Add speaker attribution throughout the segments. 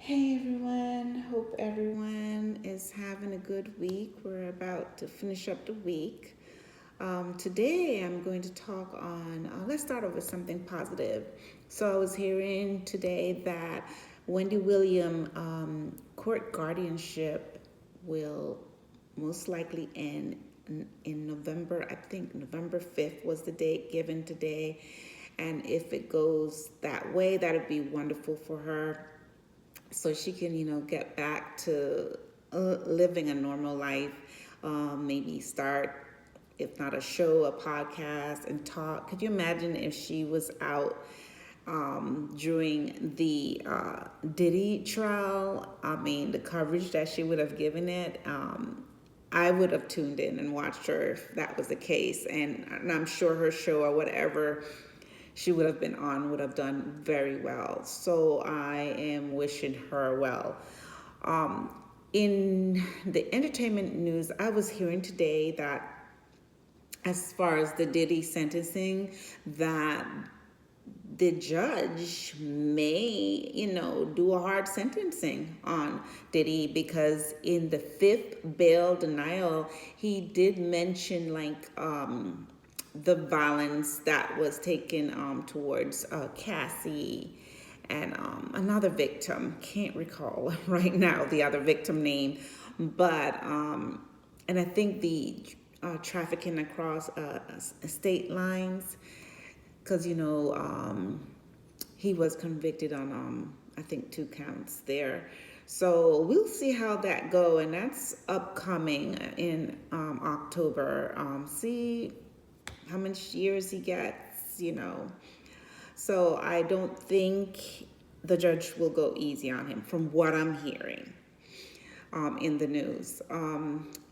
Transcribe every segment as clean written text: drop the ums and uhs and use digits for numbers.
Speaker 1: Hey everyone, hope everyone is having a good week. We're about to finish up the week. Today I'm going to talk on, let's start off with something positive. So I was hearing today that Wendy William court guardianship will most likely end in November. I think November 5th was the date given today. And if it goes that way, that would be wonderful for her so she can, get back to living a normal life. Maybe start, if not a show, a podcast and talk. Could you imagine if she was out during the Diddy trial? I mean, the coverage that she would have given it. I would have tuned in and watched her if that was the case. And I'm sure her show or whatever she would have been on would have done very well. So I am wishing her well. In the entertainment news, I was hearing today that as far as the Diddy sentencing, that the judge may, do a hard sentencing on Diddy because in the fifth bail denial, he did mention the violence that was taken towards Cassie and another victim. Can't recall right now the other victim name, but and I think the trafficking across state lines, because he was convicted on I think 2 counts there. So we'll see how that go, and that's upcoming in October. See how many years he gets, So I don't think the judge will go easy on him from what I'm hearing in the news.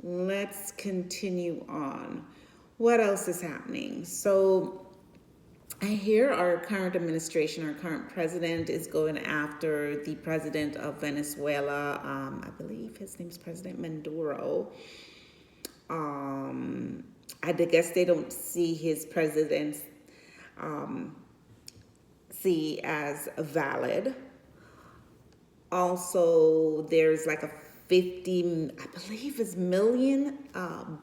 Speaker 1: Let's continue on. What else is happening? So I hear our current administration, our current president is going after the president of Venezuela. I believe his name's President Maduro. I guess they don't see his presidency as valid. Also, there's like a 50, I believe is million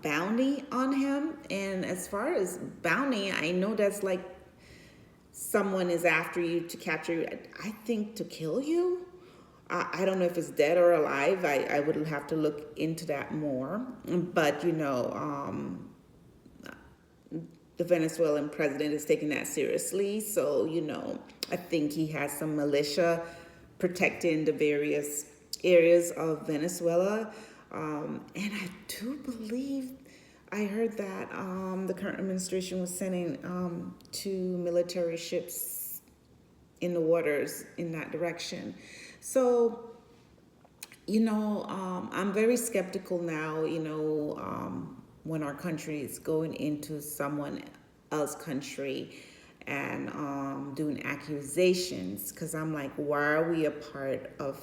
Speaker 1: bounty on him. And as far as bounty, I know that's like someone is after you to capture you, I think to kill you. I don't know if it's dead or alive. I would have to look into that more. But, the Venezuelan president is taking that seriously. So, I think he has some militia protecting the various areas of Venezuela. And I do believe I heard that the current administration was sending 2 military ships in the waters in that direction. So, I'm very skeptical now, when our country is going into someone else's country and doing accusations, because I'm like, why are we a part of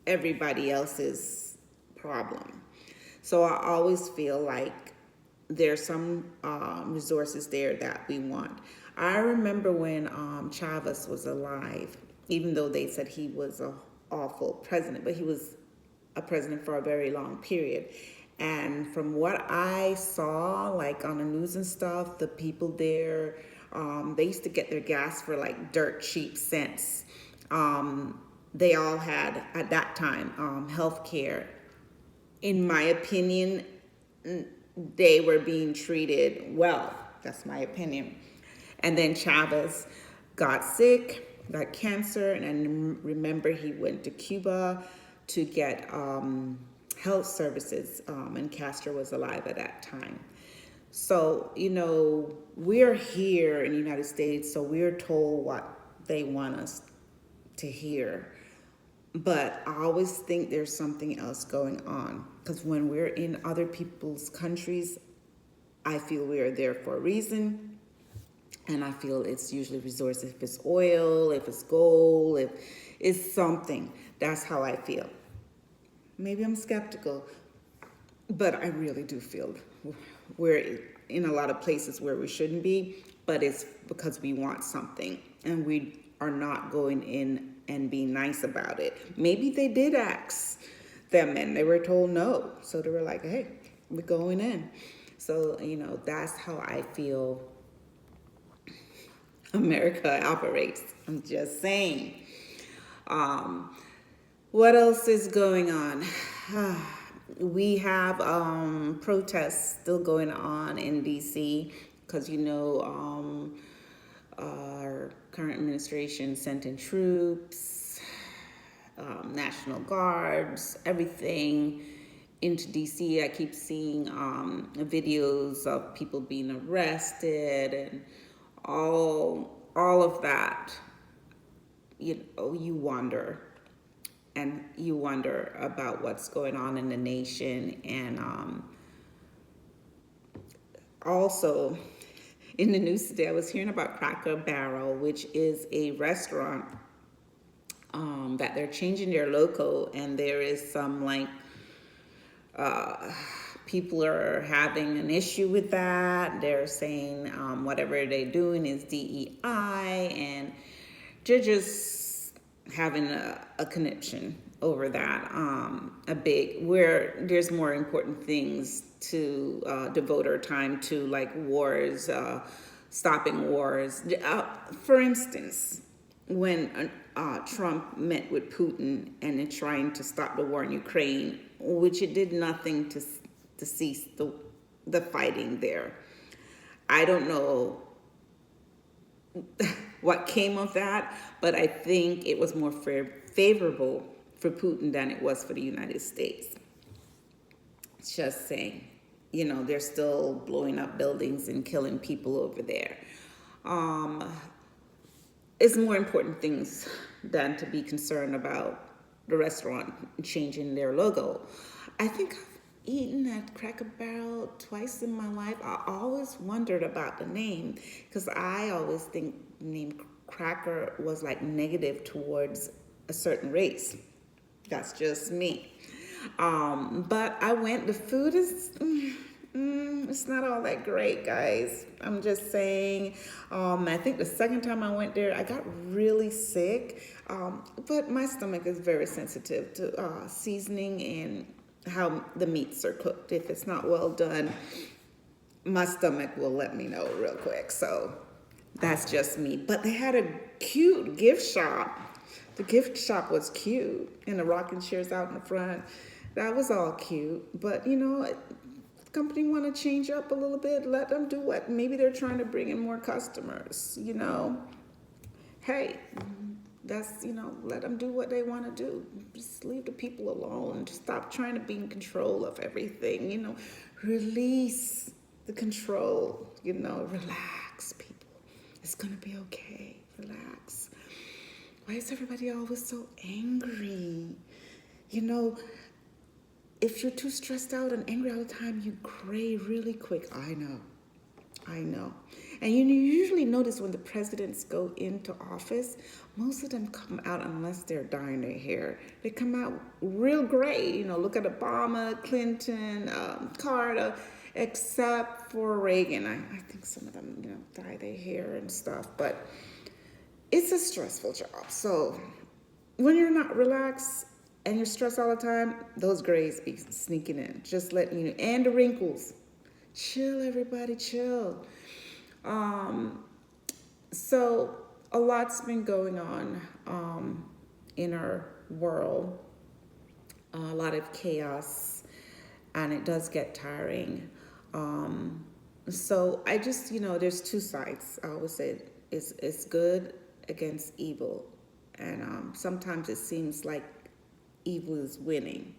Speaker 1: everybody else's problem? So I always feel like there's some resources there that we want. I remember when Chavez was alive, even though they said he was an awful president, but he was a president for a very long period. And from what I saw, like on the news and stuff, the people there, they used to get their gas for like dirt cheap cents. They all had, at that time, health care. In my opinion, they were being treated well. That's my opinion. And then Chavez got sick, got cancer, and I remember he went to Cuba to get health services, and Castro was alive at that time. So, we're here in the United States, so we're told what they want us to hear. But I always think there's something else going on, because when we're in other people's countries, I feel we are there for a reason. And I feel it's usually resources. If it's oil, if it's gold, if it's something. That's how I feel. Maybe I'm skeptical, but I really do feel we're in a lot of places where we shouldn't be, but it's because we want something and we are not going in and being nice about it. Maybe they did ask them and they were told no. So they were like, hey, we're going in. So, that's how I feel America operates. I'm just saying. What else is going on? We have protests still going on in DC because our current administration sent in troops, National Guards, everything into DC. I keep seeing videos of people being arrested and all of that. You wonder about what's going on in the nation. And also in the news today, I was hearing about Cracker Barrel, which is a restaurant that they're changing their logo, and there is some people are having an issue with that. They're saying whatever they're doing is DEI, and they're just having a conniption over that. Where there's more important things to devote our time to, like wars, stopping wars. For instance, when Trump met with Putin and trying to stop the war in Ukraine, which it did nothing to cease the fighting there. I don't know what came of that, but I think it was more favorable for Putin than it was for the United States. Just saying. They're still blowing up buildings and killing people over there. It's more important things than to be concerned about the restaurant changing their logo. I think I've eaten at Cracker Barrel twice in my life. I always wondered about the name because I always think the name Cracker was like negative towards a certain race. That's just me. But I went, the food is, it's not all that great, guys. I'm just saying. I think the second time I went there, I got really sick. But my stomach is very sensitive to seasoning and how the meats are cooked. If it's not well done, my stomach will let me know real quick. So that's just me. But they had a cute gift shop. The gift shop was cute, and the rocking chairs out in the front. That was all cute. But, the company want to change up a little bit. Let them do what? Maybe they're trying to bring in more customers, Hey, that's, let them do what they want to do. Just leave the people alone. Stop trying to be in control of everything, Release the control, Relax, people. It's going to be okay. Relax. Why is everybody always so angry? If you're too stressed out and angry all the time, you gray really quick. I know. And you usually notice when the presidents go into office, most of them come out, unless they're dyeing their hair, they come out real gray. Look at Obama, Clinton, Carter, except for Reagan. I think some of them, dye their hair and stuff. But it's a stressful job. So when you're not relaxed and you're stressed all the time, those grays be sneaking in. Just letting you know. And the wrinkles. Chill, everybody, chill. So a lot's been going on in our world. A lot of chaos, and it does get tiring. So I just, there's two sides. I always say it's good against evil. And sometimes it seems like evil is winning.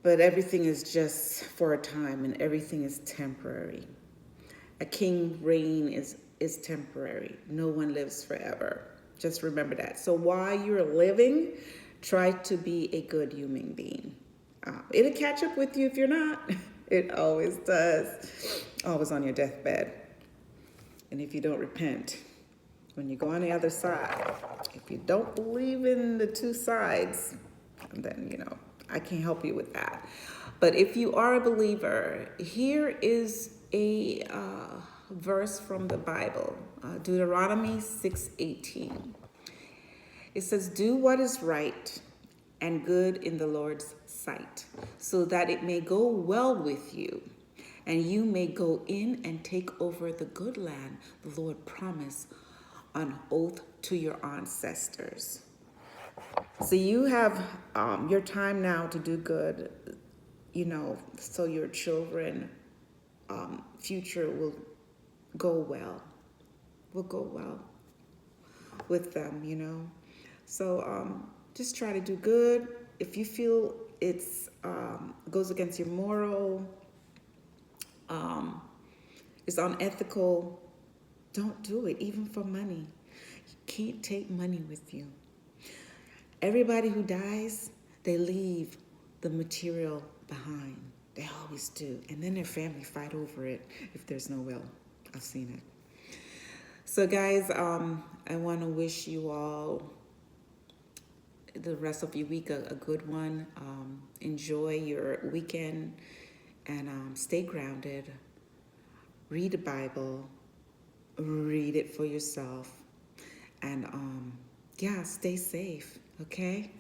Speaker 1: But everything is just for a time, and everything is temporary. A king reign is temporary. No one lives forever. Just remember that. So while you're living, try to be a good human being. It'll catch up with you if you're not. It always does. Always on your deathbed. And if you don't repent, when you go on the other side, if you don't believe in the two sides, then, I can't help you with that. But if you are a believer, here is a verse from the Bible, Deuteronomy 6:18. It says, do what is right and good in the Lord's sight, so that it may go well with you, and you may go in and take over the good land the Lord promised on oath to your ancestors. So you have your time now to do good, so your children future will go well, with them. So just try to do good. If you feel it's goes against your moral, it's unethical, don't do it, even for money. You can't take money with you. Everybody who dies, they leave the material behind. They always do. And then their family fight over it if there's no will. I've seen it. So guys, I want to wish you all the rest of your week a good one. Enjoy your weekend and stay grounded. Read the Bible. Read it for yourself. And stay safe, okay?